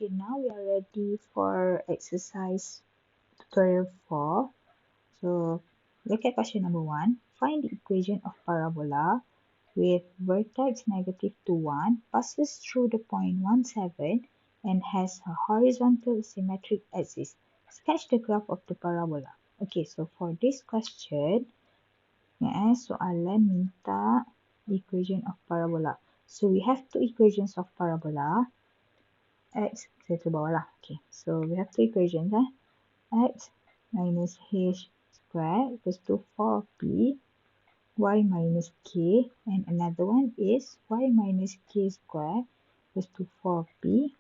Okay, now we are ready for exercise tutorial 4. So, look at question number 1. Find the equation of parabola with vertex -2, 1, passes through the point 1, 7, and has a horizontal symmetric axis. Sketch the graph of the parabola. Okay, so for this question, soalan minta equation of parabola. So, we have two equations of parabola. X, saya ke bawah lah. Okay, so we have two equations. X minus h squared equals to 4p, y minus k, and another one is y minus k squared equals to 4p,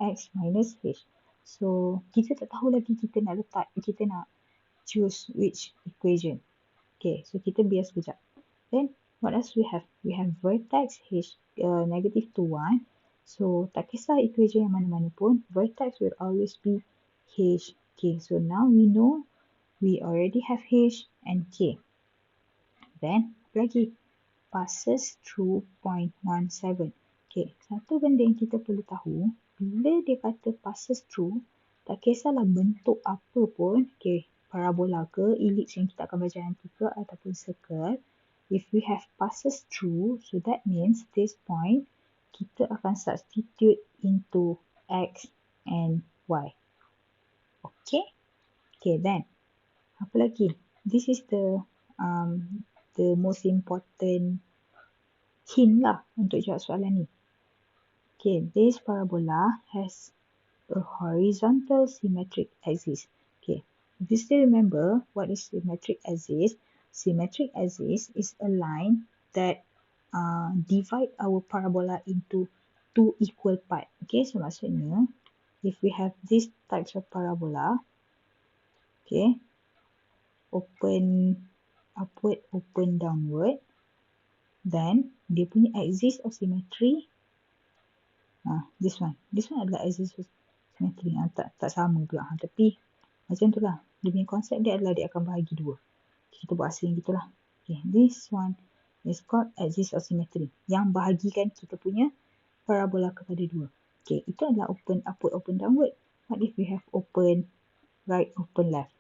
x minus h. So, kita tak tahu lagi kita nak choose which equation. Okay, so kita bias sekejap. Then, what else we have? We have vertex h -2, 1. So, tak kisah equation yang mana-mana pun, vertex will always be h, k. So, now we know we already have h and k. Then, lagi, passes through point 1, 7. Okay, satu benda yang kita perlu tahu, bila dia kata passes through, tak kisahlah bentuk apa pun, okay, parabola ke, ellipse yang kita akan belajar nanti ke, ataupun circle, if we have passes through, so that means this point, kita akan substitute into x and y. Okay? Okay, then, apa lagi? This is the most important hint lah untuk jawab soalan ni. Okay, this parabola has a horizontal symmetric axis. Okay, if you still remember what is symmetric axis, symmetric axis is a line that divide our parabola into two equal part. Okay, so maksudnya if we have this types of parabola, okay, open upward, open downward, then dia punya axis of symmetry, this one adalah axis of symmetry. Tak sama pula, tapi macam tu lah. Dia punya konsep dia adalah dia akan bahagi dua. Kita buat asing gitulah. Okay, this one is called axis of symmetry, yang bahagikan kita punya parabola kepada dua. Okay, itu adalah open upward, open downward. What if we have open right, open left?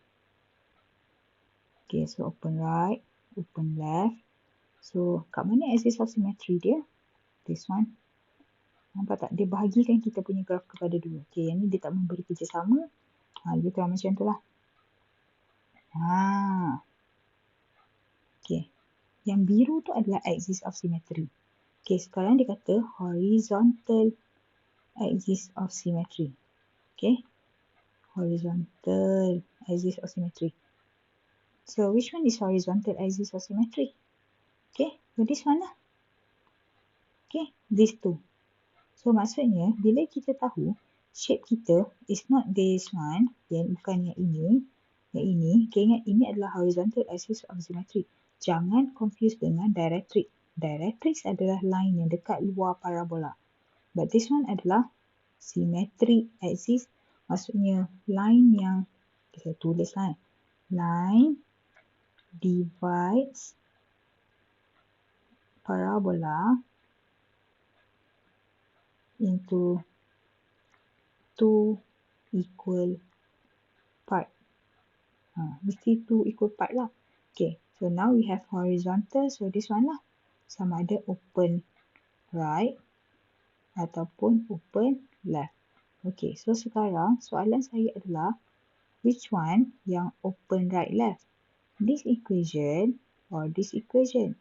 Okay, so open right, open left. So, kat mana axis of symmetry dia? This one. Nampak tak? Dia bahagikan kita punya graf kepada dua. Okay, yang ni dia tak memberi kerjasama. Dia kurang macam tu lah. Okay. Yang biru tu adalah axis of symmetry. Okay, sekarang dia kata horizontal axis of symmetry. Okay. Horizontal axis of symmetry. So, which one is horizontal axis of symmetry? Okay, so this one lah. Okay, these two. So, maksudnya, bila kita tahu shape kita is not this one, bukan yang ini, okay, ingat ini adalah horizontal axis of symmetry. Jangan confuse dengan directrix. Directrix adalah line yang dekat luar parabola. But this one adalah symmetric axis, maksudnya line yang, saya tulis lah, line divides parabola into two equal part. Mesti two equal part lah. Okay, so now we have horizontal, so this one lah. Sama ada open right ataupun open left. Okay, so sekarang soalan saya adalah which one yang open right left? This equation or this equation?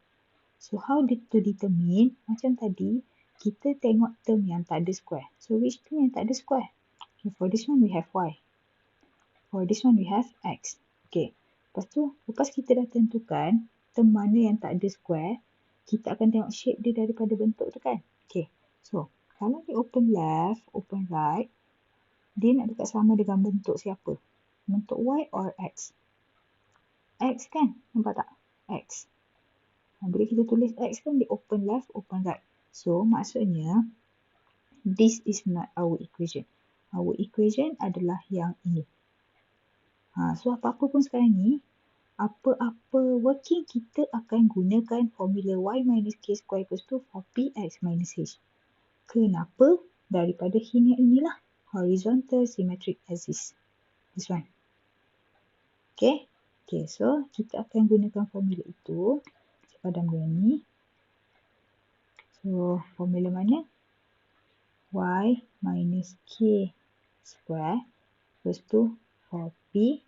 So how to determine? Macam tadi, kita tengok term yang tak ada square. So which term yang tak ada square? Okay, for this one we have y. For this one we have x. Okay, lepas tu, lepas kita dah tentukan term mana yang tak ada square, kita akan tengok shape dia daripada bentuk tu kan. Okay, so kalau dia open left, open right, dia nak dekat sama dengan bentuk siapa? Bentuk y or x? X kan? Nampak tak? X. Bila kita tulis x kan, dia open left, open right. So, maksudnya, this is not our equation. Our equation adalah yang ini. So, apa-apa pun sekarang ni, apa-apa working, kita akan gunakan formula y minus k square equals to 4px minus h. Kenapa? Daripada hint yang inilah. horizontal symmetric axis. This one. Okay. Okay, so kita akan gunakan formula itu. Saya padam dulu ni. So, formula mana? Y minus K square equals to 4P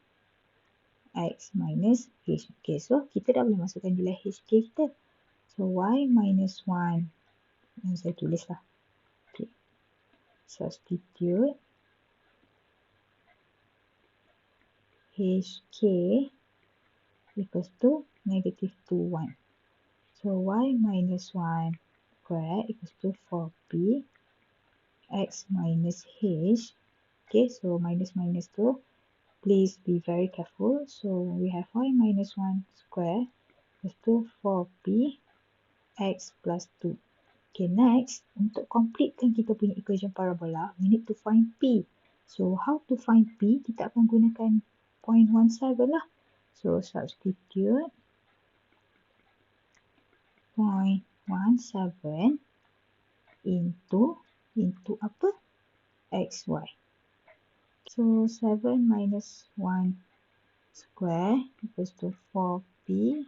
X minus H. Okay, so kita dah boleh masukkan nilai HK kita. So, Y minus 1. Yang saya tulis lah. Okay. Substitute HK equals to negative 2, 1. So, Y minus 1 square equals to 4P X minus H. Okay, so minus minus tu. Please be very careful. So, we have Y minus 1 square equals to 4P X plus 2. Okay, next, untuk completekan kita punya equation parabola, we need to find P. So, how to find P? Kita akan gunakan 0.17 lah. So, substitute 0.17 into apa? XY. So, 7 minus 1 square equals to 4P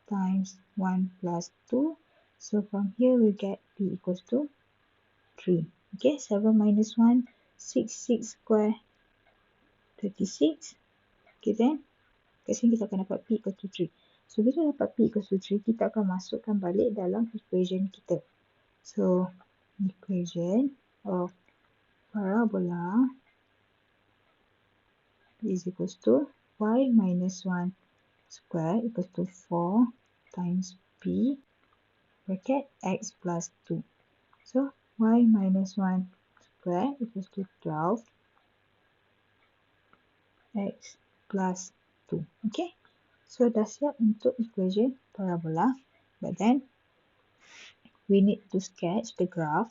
times 1 plus 2. So, from here we get P equals to 3. Okay, 7 minus 1, 6 square, 36. Okay, then, kat sini kita akan dapat P equals to 3. So, bila dapat P equals to 3, kita akan masukkan balik dalam equation kita. So, equation of parabola is equals to Y minus 1 square equals to 4 times P bracket X plus 2. So, Y minus 1 square equals to 12 X plus 2. Okay. So, dah siap untuk equation parabola. But then, we need to sketch the graph.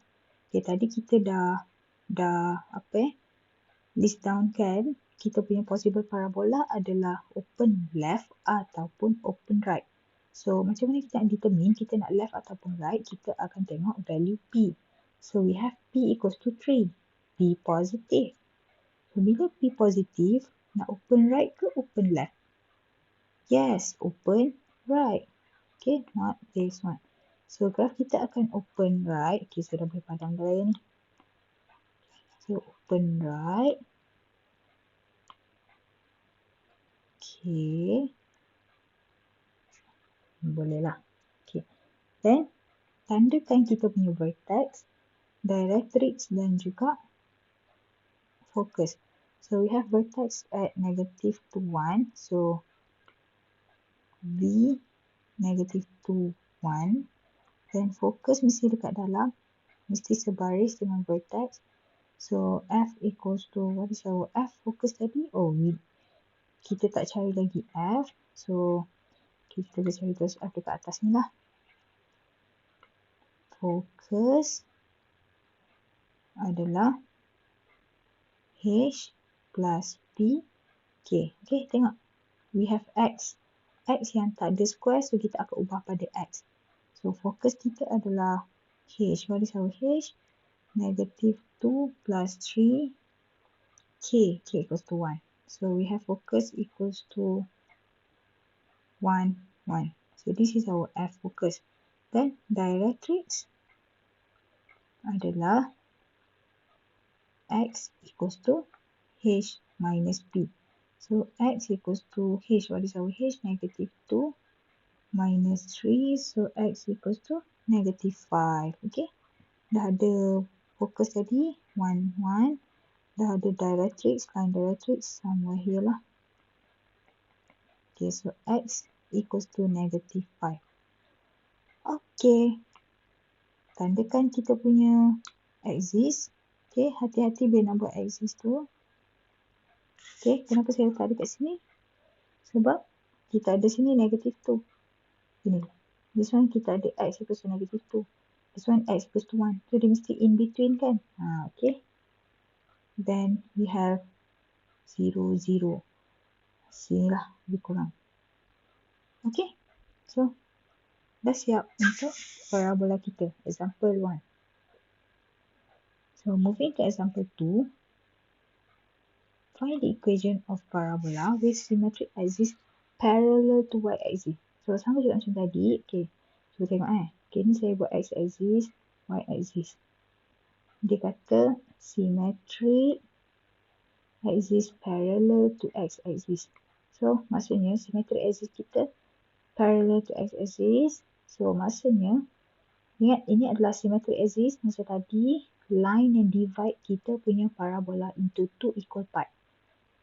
Okay, tadi kita dah list down kan, kita punya possible parabola adalah open left ataupun open right. So, macam mana kita nak determine kita nak left ataupun right, kita akan tengok value P. So, we have P equals to 3. P positive. So, bila P positive, nak open right ke open left? Yes, open right. Okay, not this one. So, graph kita akan open right. Okay, saya dah boleh padam dah ni. So, open right. Okay. Boleh lah. Okay. Then, tandakan kita punya vertex, directrix dan juga focus. So, we have vertex at negative 2, 1. So, V negative 2, 1. Then, focus mesti dekat dalam. Mesti sebaris dengan vertex. So, F equals to, what is our F focus tadi? Oh, kita tak cari lagi F. So, kita boleh cari terus F dekat atas ni lah. Focus adalah H plus P. Okay, tengok. We have X. X yang tak ada square, so kita akan ubah pada X. So, focus kita adalah H. What is our H? Negative 2 plus 3. K equals to 1. So, we have focus equals to 1, 1. So, this is our F focus. Then, directrix adalah X equals to H minus P. So, X equals to H. What is our H? Negative 2 minus 3. So, X equals to negative 5. Okay. Dah ada focus tadi. 1, 1. Dah ada directrix. Line directrix somewhere here lah. Okay. So, X equals to negative 5. Okay. Tandakan kita punya axis. Okay. Hati-hati bila nak buat axis tu. Okay, kenapa saya letak dekat sini? Sebab kita ada sini negative 2. Ini. This one kita ada X equals to negative 2. This one X equals to 1. So, dia mesti in between kan? Okay. Then, we have 0, 0. Sinilah lebih kurang. Okay. So, dah siap untuk parabola kita. Example 1. So, moving to example 2. Find the equation of parabola with symmetric axis parallel to y-axis. So, sama juga macam tadi. Okay. Cuba tengok Okay, ni saya buat x-axis, y-axis. Dia kata symmetric axis parallel to x-axis. So, maksudnya symmetric axis kita parallel to x-axis. So, maksudnya, ingat ini adalah symmetric axis. Macam tadi, line yang divide kita punya parabola into two equal part.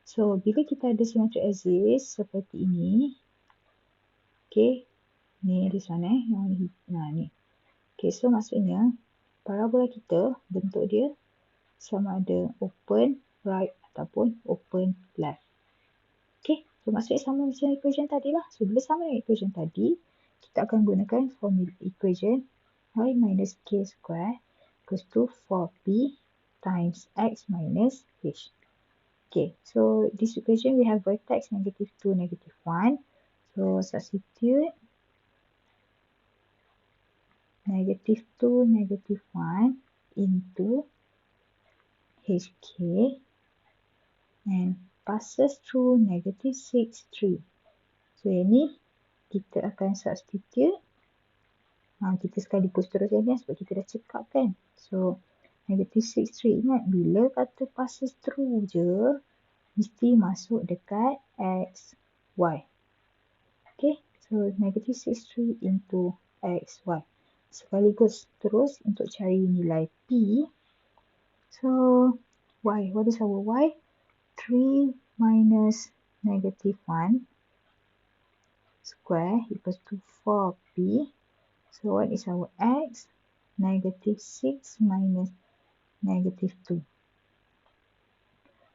So, bila kita ada symmetric axis seperti ini, okay, ni di sana ni. Okay, so maksudnya parabola kita bentuk dia sama ada open right ataupun open left. Okay, so maksudnya sama macam equation tadi lah. So, bila sama dengan equation tadi, kita akan gunakan formula equation y minus k square equals to 4p times x minus h. Okay, so this equation we have vertex -2, -1. So, substitute -2, -1 into hk and passes through -6, 3. So, yang ni kita akan substitute. Kita sekali terus saja sebab kita dah cekap kan. So, -6, 3. Ingat, bila kata passes through je, mesti masuk dekat x, y. Okay, so -6, 3 into x, y. Sekaligus terus untuk cari nilai p. So, y, what is our y? 3 minus -1 square equals to 4p. So, what is our x? -6 minus -2.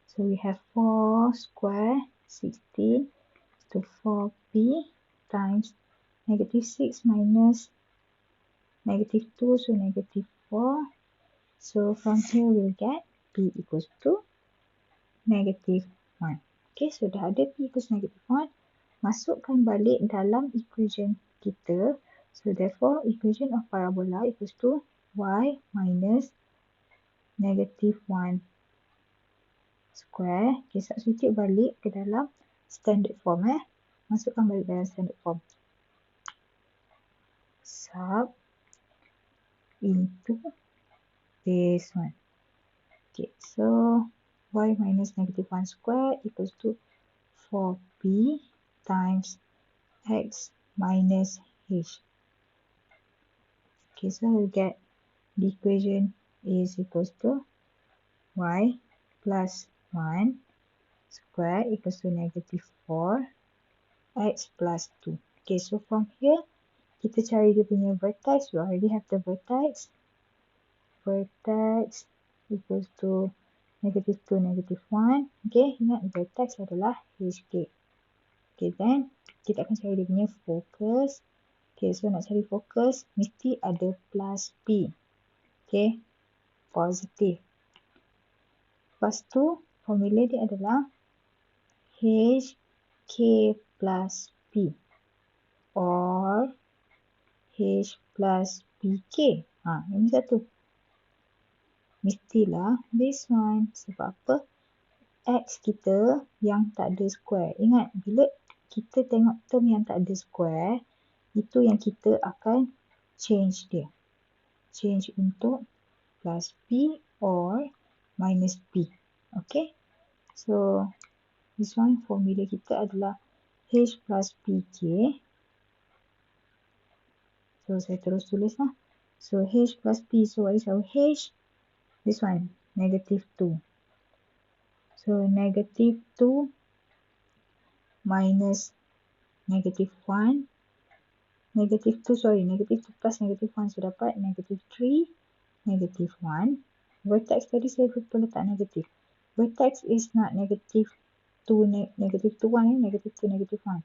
So, we have 4 square, 16 to 4p times -6 minus -2, so -4. So, from here we'll get p equals to -1. Okay, so dah ada p equals -1. Masukkan balik dalam equation kita. So, therefore, equation of parabola equals to y minus -1 square. Okay, substitute balik ke dalam standard form. Masukkan balik dalam standard form. Sub into base 1. Okay, so y minus -1 square equals to 4p times x minus h. Okay, so we'll get the equation is equals to y plus 1 square equals to -4 x plus 2. Okay, so from here, kita cari dia punya vertex. We already have the vertex. Vertex equals to -2, -1. Okay, ingat vertex adalah hk. Okay, then kita akan cari dia punya focus. Okay, so nak cari fokus, mesti ada plus P. Okay, positif. Lepas tu, formula dia adalah HK plus P. Or H plus PK. Ini satu. Mestilah this one. Sebab apa? X kita yang tak ada square. Ingat, bila kita tengok term yang tak ada square, itu yang kita akan change dia. Change untuk plus P or minus P. Okay. So, this one formula kita adalah H plus PK. So, saya terus tulis lah. So, H plus P. So, what is our H? This one, -2. So, -2 minus -1. -2 plus -1. So, dapat -3, -1. Vertex tadi saya lupa letak negatif. Vertex is not -2, -1, -2, -1.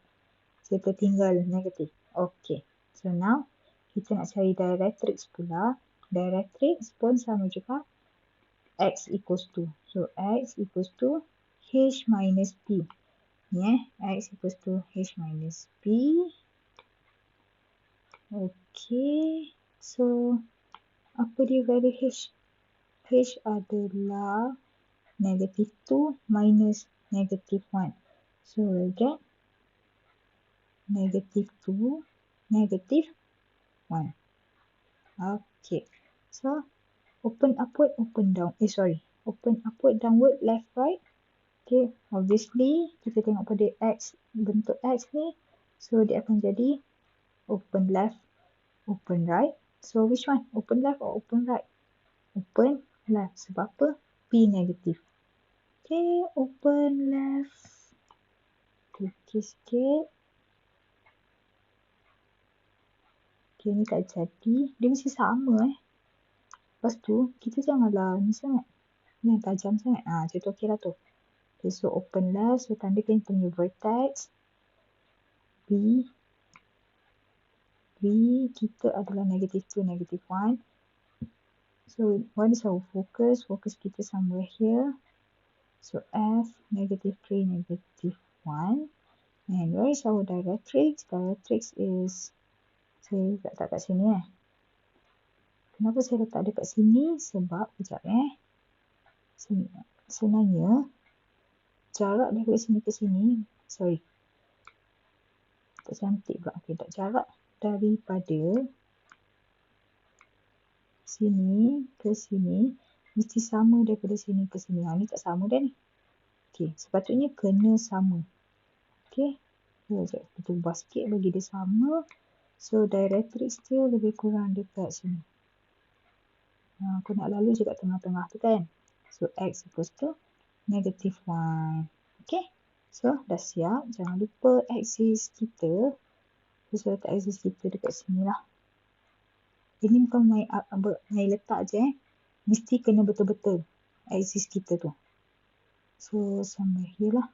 Saya tertinggal negatif. Okay. So, now kita nak cari directrix pula. Directrix pun sama juga. X equals to. So, X equals to H minus P. X equals to H minus P. Okay. So, apa dia value H? H adalah negative 2 minus negative 1. So we'll get negative 2, negative 1. Okay. So open upward, open down. Open upward, downward, left, right. Okay. Obviously, kita tengok pada X, bentuk X ni. So dia akan jadi open left, open right. So which one? Open left or open right? Open left. Sebab apa? P negative. Okay, open left. Tukar sikit. Okay, ni tak jadi. Dia mesti sama Lepas tu, kita janganlah ni sangat. Yang tajam sangat. Macam tu okey lah tu. Okay, so open left. So tandakan kita punya vertex. B. B kita adalah negative 2, negative 1. So, what is our focus? Focus kita somewhere here. So, F, negative 3, negative 1. And where is our directrix? Directrix is, saya letak kat sini Kenapa saya letak dekat sini? Sebab, kejap sebenarnya, jarak daripada sini ke sini, tak cantik pula. Okay, tak jarak daripada sini ke sini mesti sama daripada sini ke sini. Ni tak sama dah ni. Okay, sepatutnya kena sama. Okay, kita ubah sikit bagi dia sama. So, directrix dia lebih kurang dekat sini. Aku nak lalu je kat tengah-tengah tu kan. So, X equals to negative 1. Okay, so dah siap. Jangan lupa axis kita. So, letak axis kita dekat sini lah. Ini bukan main letak je Mesti kena betul-betul axis kita tu. So, sampai here lah.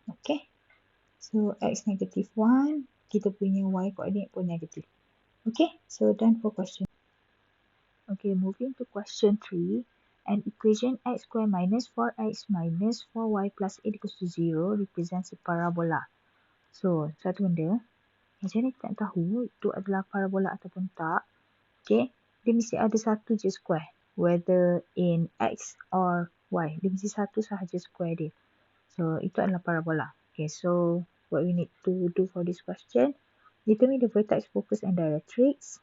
Okay. So, X negative 1. Kita punya Y coordinate pun negative. Okay. So, done for question. Okay, moving to question 3. An equation x square minus 4x minus 4y plus 8 equals to 0 represents a parabola. So, satu benda. Macam ni kita nak tahu itu adalah parabola ataupun tak. Okay. Dia mesti ada satu je square. Whether in x or y. Dia mesti satu sahaja square dia. So, itu adalah parabola. Okay, so what we need to do for this question, determine the vertex, focus and directrix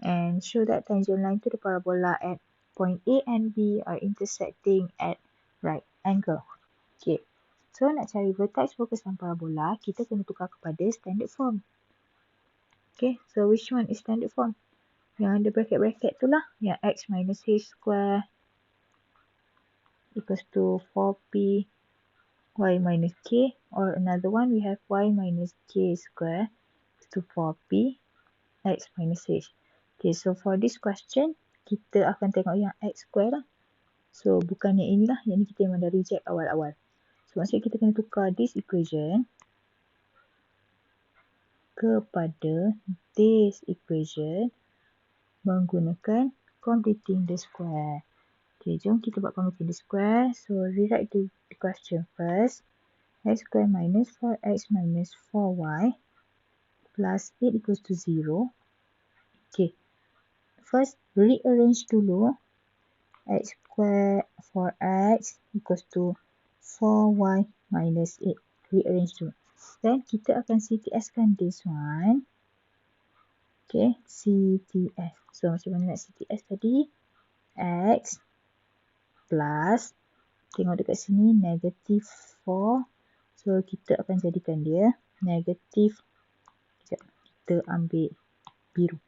and show that tangent line to the parabola at point A and B are intersecting at right angle. Okay, so nak cari vertex, focus dan parabola, kita kena tukar kepada standard form. Okay, so which one is standard form? Yang ada bracket-bracket tu lah. Yang x minus h square equals to 4p y minus k, or another one we have y minus k square to 4p x minus h. Okay, so for this question, kita akan tengok yang x square lah. So, bukan yang inilah. Yang ni kita memang dah reject awal-awal. So, maksudnya kita kena tukar this equation kepada this equation menggunakan completing the square. Okay, jom kita buat completing the square. So, rewrite the question first. X square minus 4x minus 4y plus 8 equals to 0. Okay. First, rearrange dulu. X square 4x equals to 4y minus 8. Rearrange dulu. Then, kita akan CTS kan this one. Okay, CTS. So, macam mana nak CTS tadi? X plus, tengok dekat sini, negative 4. So, kita akan jadikan dia negatif. Kita ambil biru.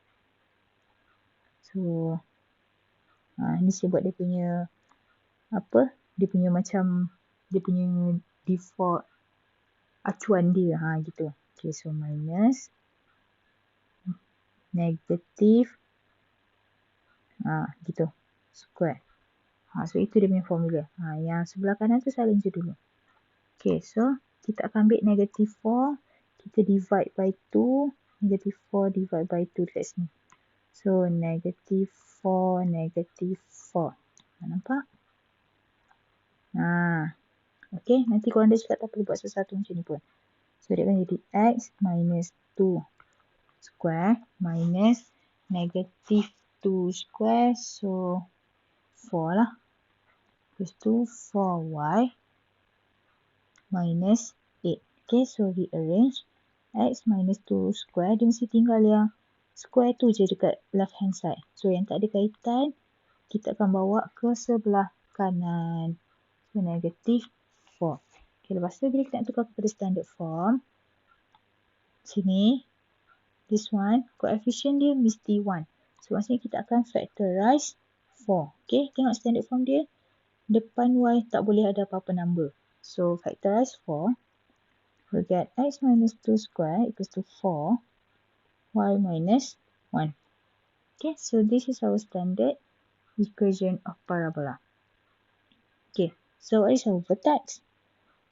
So, ni saya buat dia punya, dia punya macam, dia punya default acuan dia. Gitu. Okay, so minus, negatif, gitu, square. So, itu dia punya formula. Yang sebelah kanan tu salin je dulu. Okay, so kita akan ambil negative 4. Kita divide by 2. Negative 4 divide by 2 dekat sini. So, negative 4, negative 4. Nampak? Okay, nanti korang dah cakap tak perlu buat sesuatu macam ni pun. So, dia akan jadi x minus 2 square minus negative 2 square, so 4 lah. Equals to 4y minus 8. Okay, so rearrange. X minus 2 square, dia mesti tinggal yang square tu je dekat left hand side. So, yang tak ada kaitan, kita akan bawa ke sebelah kanan. So, negative 4. Okay, lepas tu bila kita nak tukar kepada standard form, sini, this one, coefficient dia mesti 1. So, maksudnya kita akan factorize 4. Okay, tengok standard form dia. Depan y tak boleh ada apa-apa number. So, factorize 4. We get x minus 2 square equals to 4. Y minus 1. Okay, so this is our standard equation of parabola. Okay, so what is our vertex?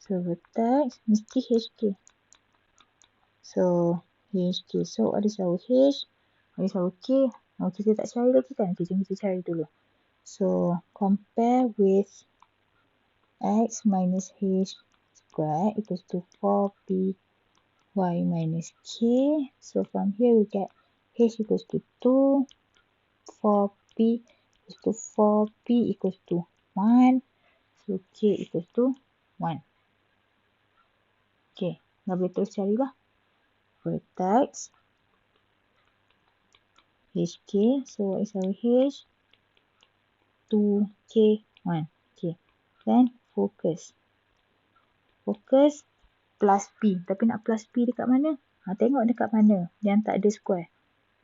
So, vertex mesti HK. So, HK. So, what is our H? What is our K? Oh, kita tak cari lagi kan? Okay, jom kita cari dulu. So, compare with x minus h square equals to 4p y minus k. So, from here we get h equals to 2, 4p equals to 4p equals to 1. So, k equals to 1. Okay, dah boleh terus carilah. Vertex HK. So, what is our H? 2K1. Okay. Then, focus. Focus plus P. Tapi nak plus P dekat mana? Tengok dekat mana yang tak ada square.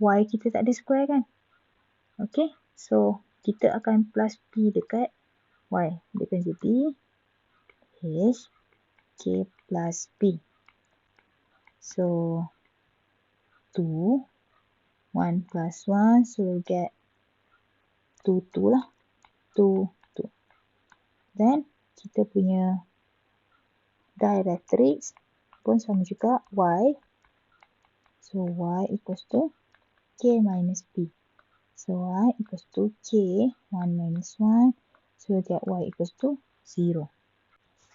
Y kita tak ada square kan? Okay. So, kita akan plus P dekat Y. Dia akan jadi H K plus P. So, 2. 1 plus 1. So, we get 2, 2 lah. 2, 2. Then, kita punya directrix pun sama juga Y. So, Y equals to K minus P. So, Y equals to K, 1 minus 1. So, we get Y equals to 0.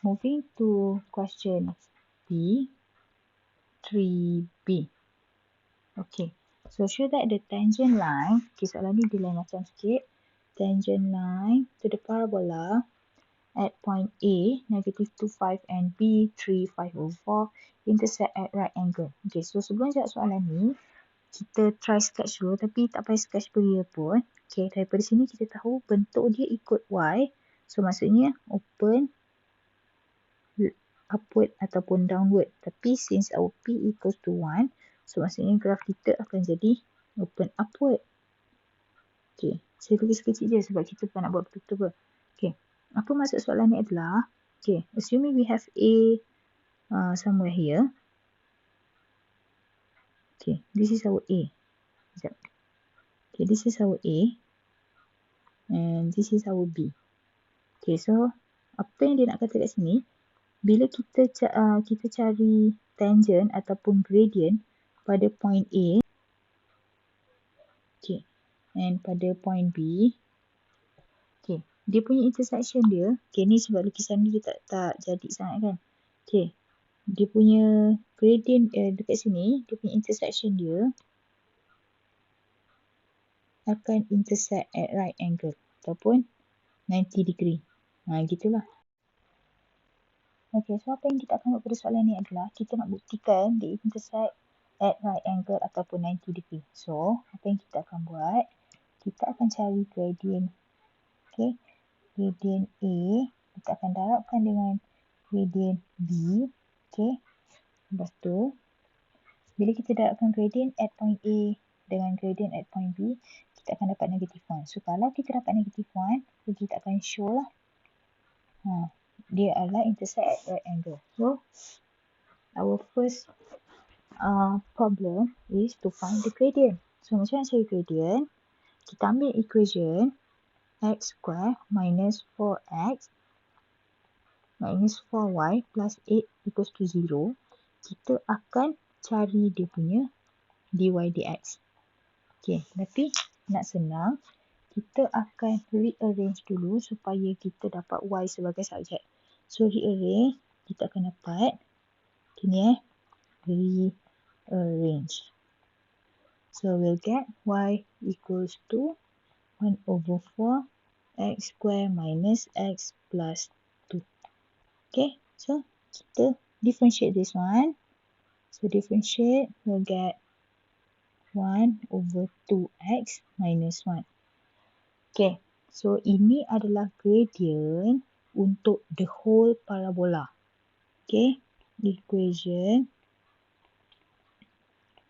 Moving to question B, 3B. Okay. So, show that the tangent line, okay, soalan ni dia lain macam sikit. Tangent line to the parabola at point A, negative 2, 5 and B, 3, 5 over 4, intersect at right angle. Okay, so sebelum jawab soalan ni, kita try sketch dulu, tapi tak payah sketch beria pun. Okay, daripada sini kita tahu bentuk dia ikut Y. So, maksudnya open, upward ataupun downward. Tapi since our P equals to 1, so maksudnya graf kita akan jadi open upward. Okay, saya tulis kecil je sebab kita tak nak buat betul-betul. Okay, apa maksud soalan ni adalah, okay, assuming we have A somewhere here. Okay, this is our A. Sekejap. Okay, this is our A. And this is our B. Okay, so apa yang dia nak kata kat sini, bila kita cari tangent ataupun gradient pada point A, okay, and pada point B, okay, dia punya intersection dia, okay, ni sebab lukisan ni dia tak jadi sangat kan. Okay, dia punya gradient dekat sini, dia punya intersection dia akan intersect at right angle ataupun 90 degree. Gitulah. Okay, so apa yang kita akan buat pada soalan ni adalah kita nak buktikan dia intersect at right angle ataupun 90 degree. So, apa yang kita akan buat, kita akan cari gradient. Okay, gradient A, kita akan darabkan dengan gradient B. Okay, lepas tu, bila kita darabkan gradient at point A dengan gradient at point B, kita akan dapat negative 1. So, kalau kita dapat negative 1, kita akan show lah. Dia adalah intersect at right angle. So, our first problem is to find the gradient. So, macam mana cari gradient? Kita ambil equation x square minus 4x minus 4y plus 8 equals to 0. Kita akan cari dia punya dy dx. Okay, tapi nak senang, kita akan rearrange dulu supaya kita dapat y sebagai subjek. So, rearrange, kita akan dapat, rearrange. So we'll get y equals to 1 over 4 x square minus x plus 2. Okay, so kita differentiate this one. So differentiate, we'll get 1 over 2x minus 1. Okay, so ini adalah gradient untuk the whole parabola. Okay, equation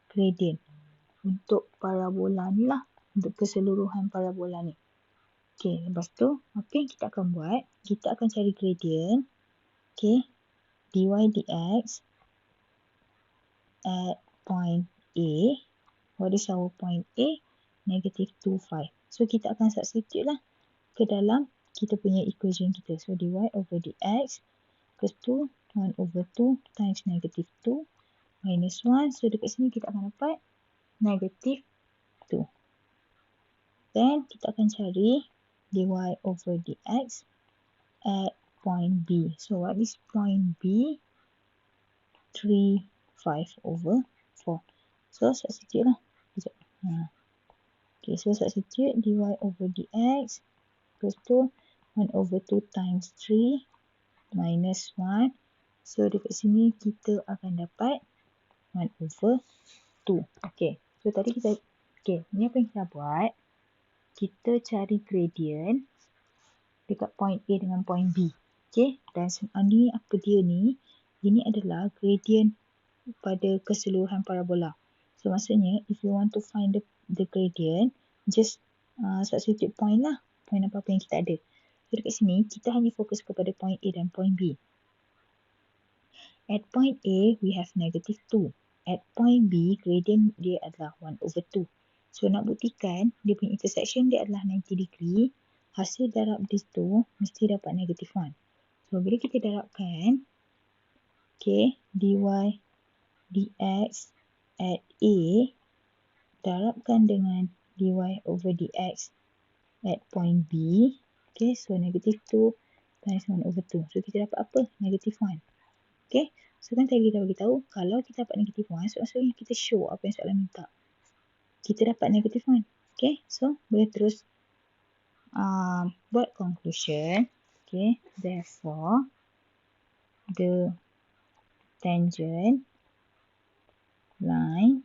gradient untuk parabola ni lah, untuk keseluruhan parabola ni. Okay, lepas tu apa yang kita akan buat? Kita akan cari gradient. Okay, dy dx at point A. What is our point A? Negative 2, 5. So kita akan substitute lah ke dalam kita punya equation kita. So dy over dx equals to 1 over 2 times negative 2 minus 1. So dekat sini kita akan dapat negative 2. Then kita akan cari dy over dx at point B. So what is point B? 3, 5 over 4. So substitute lah. Okay, so substitute dy over dx equals to 1 over 2 times 3 minus 1. So dekat sini kita akan dapat 1 over 2. Okay, so tadi kita, okay, ni apa yang kita buat? Kita cari gradient dekat point A dengan point B. Okay, dan ni apa dia ni? Ini adalah gradient pada keseluruhan parabola. So maksudnya, if you want to find the gradient, just substitute point lah. Point apa-apa yang kita ada. So dekat sini, kita hanya fokus kepada point A dan point B. At point A, we have negative 2. At point B, gradient dia adalah 1 over 2. So nak buktikan, dia punya intersection dia adalah 90 degree. Hasil darab these two, mesti dapat negative 1. So bila kita darabkan, okay, dy dx at A, darabkan dengan dy over dx at point B. Okay, so negative 2 times 1 over 2. So kita dapat apa? Negative 1. Okay, so kan tadi kita beritahu, kalau kita dapat negative 1, so maksudnya kita show apa yang soalan minta. Kita dapat negative 1. Okay, so boleh terus buat conclusion. Okay, therefore, the tangent line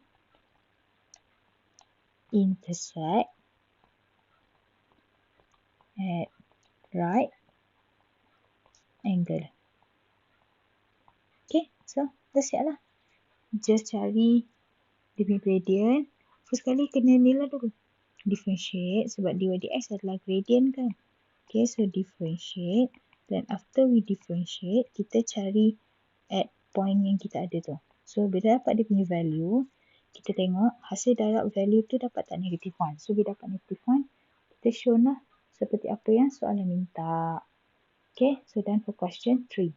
intersect at right angle. Okay, so dah siap lah. Just cari dia punya gradient. First kali kena ni lah dulu. Differentiate sebab dy dx adalah gradient kan. Okay, so differentiate. Then after we differentiate, kita cari at point yang kita ada tu. So bila dapat dia punya value, kita tengok hasil darab value tu dapat tak negative 1. So bila dapat negative 1, kita show lah seperti apa yang soalan minta. Okay, so done for question 3.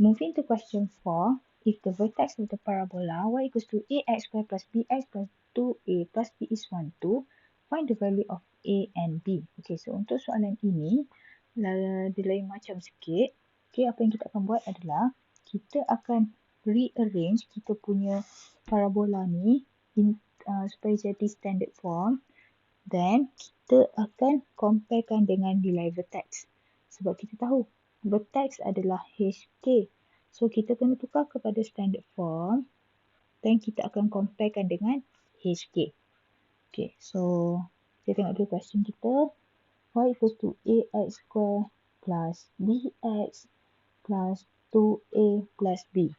Moving to question 4, if the vertex of the parabola y equals to ax square plus bx plus 2a plus b is 1, 2, find the value of a and b. Okay, so untuk soalan ini, dia lain macam sikit. Okay, apa yang kita akan buat adalah, kita akan rearrange kita punya parabola ni supaya jadi standard form. Then, kita akan comparekan dengan nilai vertex. Sebab kita tahu, vertex adalah HK. So, kita kena tukar kepada standard form. Dan kita akan comparekan dengan HK. Okay, so kita tengok dulu question kita. Y equals to ax square plus bx plus 2a plus b.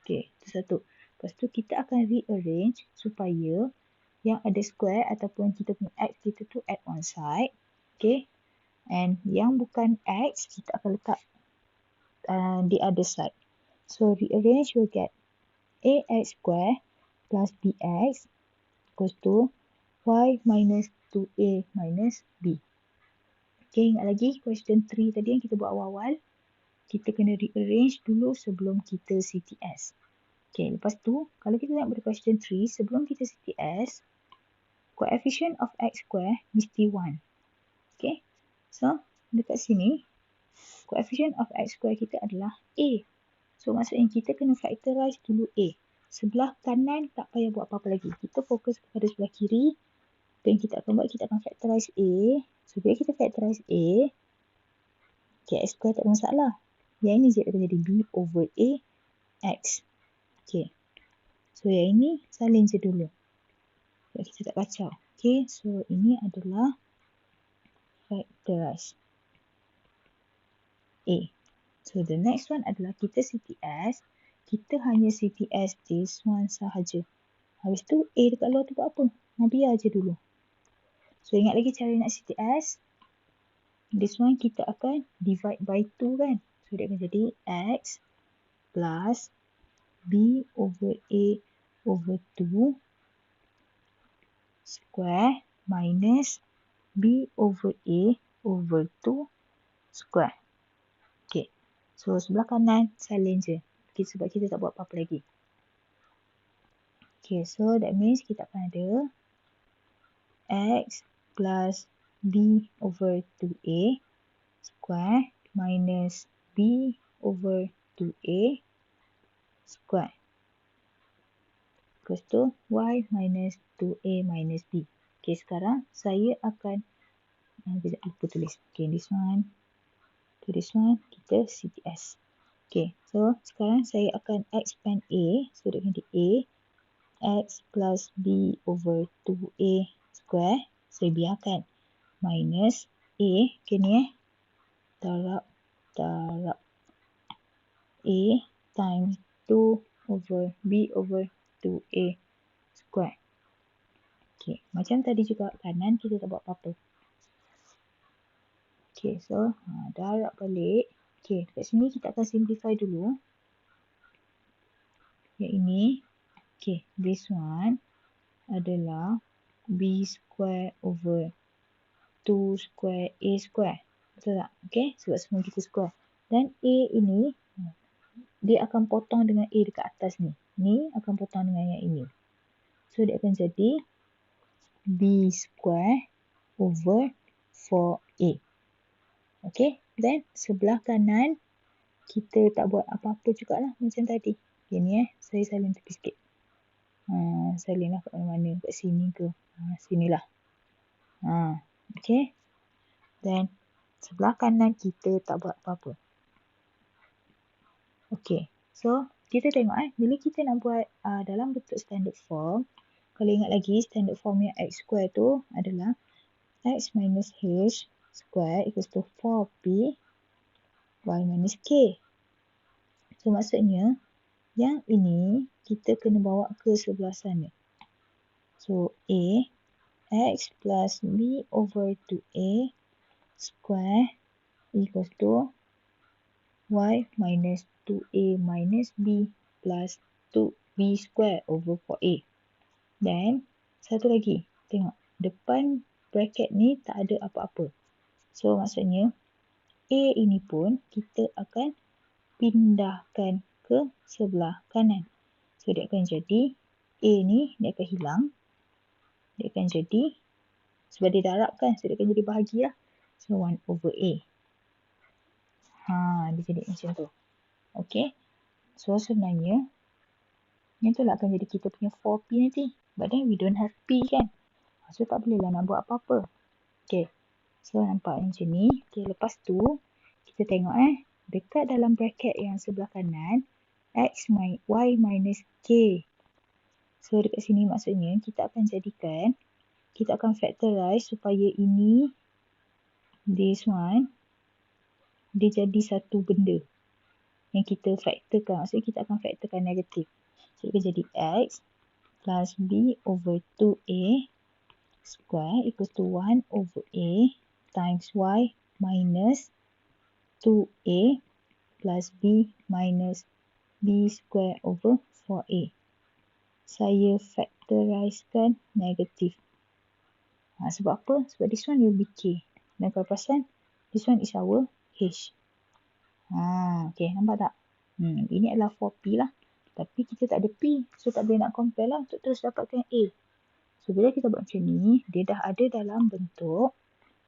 Okay, itu satu. Lepas tu kita akan rearrange supaya yang ada square ataupun kita punya x kita tu at one side. Okay. And yang bukan x, kita akan letak the other side. So, rearrange will get ax square plus bx equals to y minus 2a minus b. Okay, ingat lagi question 3 tadi yang kita buat awal-awal. Kita kena rearrange dulu sebelum kita CTS. Okay, lepas tu, kalau kita nak pada question 3, sebelum kita CTS, coefficient of x square mesti 1. Okay, so dekat sini, coefficient of x square kita adalah a. So maksudnya kita kena factorize dulu a. Sebelah kanan tak payah buat apa-apa lagi. Kita fokus kepada sebelah kiri. Apa yang kita akan buat, kita akan factorize A. So, bila kita factorize A, okay, X square tak ada masalah. Yang ini akan jadi B over A X. Okay. So, yang ini salin je dulu. Kita tak kacau. Okay, so ini adalah factorize A. So, the next one adalah kita CTS. Kita hanya CTS this one sahaja. Habis tu, A dekat luar tu buat apa? Biar je dulu. So, ingat lagi cara nak CTS. This one kita akan divide by 2 kan. So, dia akan jadi X plus B over A over 2 square minus B over A over 2 square. Okay. So, sebelah kanan salin je. Sebab kita tak buat apa-apa lagi. Okay, so that means kita akan ada X plus B over 2A square minus B over 2A square equals to Y minus 2A minus B. Okay, sekarang saya akan kejap lupa tulis. Okay, this one to this one kita CTS. Okay, so sekarang saya akan expand A. So, dia akan jadi A X plus B over 2A square. Saya biarkan minus A. Okay, ni darab A times 2 over B over 2A square. Okay, macam tadi juga kanan kita tak buat apa-apa. Okay, so darab balik. Okay, dekat sini kita akan simplify dulu. Yang ini, okay, this one adalah B square over 2 square A square. Betul tak? Okay, sebab semua kita square. Dan A ini, dia akan potong dengan A dekat atas ni. Ni akan potong dengan yang ini. So, dia akan jadi B square over 4A. Okay, then sebelah kanan, kita tak buat apa-apa jugalah macam tadi. Okay, ni saya salin tepi sikit. Salin lah kat mana-mana. Kat sini ke? Sinilah. Okay. Then, sebelah kanan kita tak buat apa-apa. Okay. So, kita tengok bila kita nak buat dalam bentuk standard form, kalau ingat lagi, standard formnya X square tu adalah X minus H square equals to 4P Y minus K. So, maksudnya, yang ini kita kena bawa ke sebelah sana. So, A, X plus B over 2A square equals to Y minus 2A minus B plus 2B square over 4A. Dan, satu lagi. Tengok, depan bracket ni tak ada apa-apa. So, maksudnya, A ini pun kita akan pindahkan ke sebelah kanan. So, dia akan jadi A ni, dia akan hilang. Dia akan jadi, sebab dia darabkan, so dia akan jadi bahagi lah. So, 1 over A. Dia jadi macam tu. Okay. So, sebenarnya, yang tu lah akan jadi kita punya 4P nanti. But then, we don't have P kan. So, tak boleh lah nak buat apa-apa. Okay. So, nampak macam ni. Okay, lepas tu, kita tengok dekat dalam bracket yang sebelah kanan, X Y minus K. So, dekat sini maksudnya, kita akan jadikan, kita akan factorize supaya ini, this one, dia jadi satu benda yang kita factorkan. Maksudnya, kita akan factorkan negatif. So, dia jadi X plus B over 2A square equals to 1 over A times Y minus 2A plus B minus B square over 4A. Saya factorizekan negatif. Sebab apa? Sebab this one will be K. Dan kalau perasan, this one is our H. Okay, nampak tak? Ini adalah 4P lah. Tapi kita tak ada P. So, tak boleh nak compare lah untuk terus dapatkan A. So, bila kita buat macam ni, dia dah ada dalam bentuk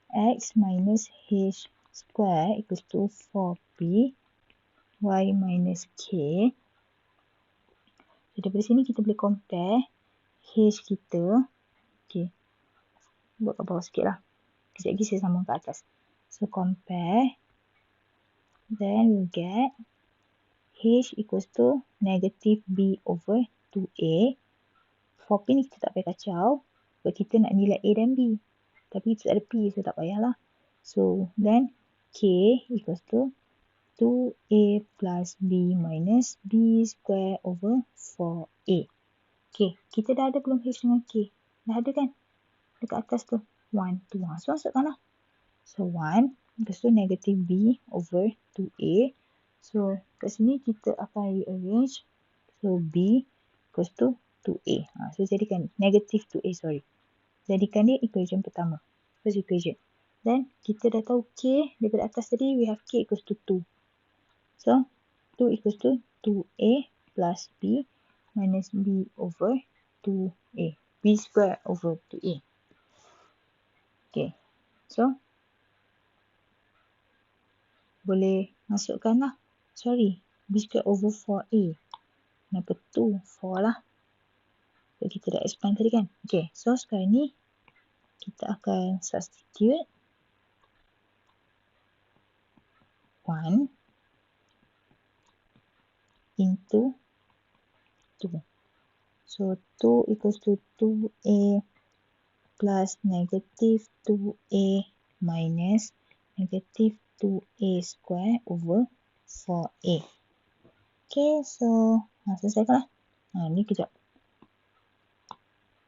X minus H square equals to 4P Y minus K. So, So, daripada sini kita boleh compare H kita. Okay, buat kat bawah sikit lah. Sekejap lagi saya sambung kat atas. So, compare. Then, we'll get H equals to negative B over 2A. For P ni kita tak payah kacau. Sebab kita nak nilai A dan B. Tapi kita tak ada P, so tak payahlah. So, then K equals to 2A plus B minus B square over 4A. Okay, kita dah ada belum H dengan K? Dah ada kan? Dekat atas tu. 1, 2. So, masukkanlah. So, 1 equals to negative B over 2A. So, kat sini kita akan rearrange. So, B equals to 2A. So, jadikan negative 2A, sorry. Jadikan dia equation pertama. First equation. Then, kita dah tahu K. Daripada atas tadi, we have K equals to 2. So, 2 equals to 2A plus B minus B over 2A. B square over 2A. Okay. So, boleh masukkan lah. Sorry. B square over 4A. Kenapa 2? 4 lah. So, kita dah expand tadi kan. Okay. So, sekarang ni, kita akan substitute 1 into 2. So, 2 equals to 2A plus negative 2A minus negative 2A square over 4A. Okay, so selesaikanlah. Ni kejap.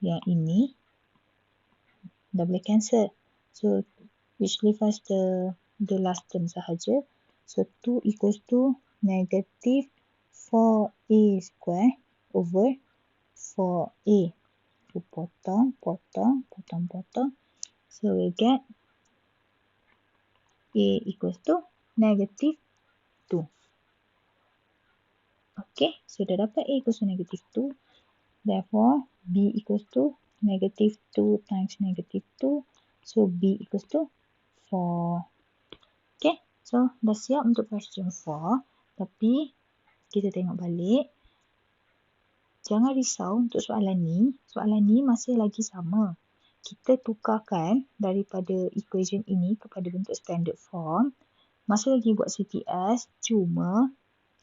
Yang ini dah boleh cancel. So, which leave us the last term sahaja. So, 2 equals to negative 4A square over 4A. So, potong. So, we get A equals to negative 2. Okay, so dah dapat A equals to negative 2. Therefore, B equals to negative 2 times negative 2. So, B equals to 4. Okay, so dah siap untuk question 4. Tapi, kita tengok balik. Jangan risau untuk soalan ni. Soalan ni masih lagi sama. Kita tukarkan daripada equation ini kepada bentuk standard form. Masih lagi buat CTS. Cuma,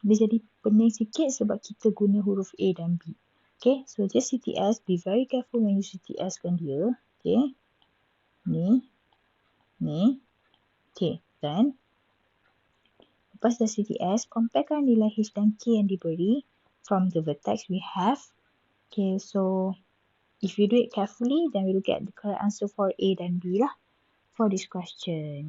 dia jadi pening sikit sebab kita guna huruf A dan B. Okay, so just CTS. Be very careful when you CTS kan dia. Okay. Ni. Okay, then. Lepas dah CTS, comparekan nilai H dan K yang diberi from the vertex we have. Okay, so if you do it carefully, then we will get the correct answer for A dan B lah for this question.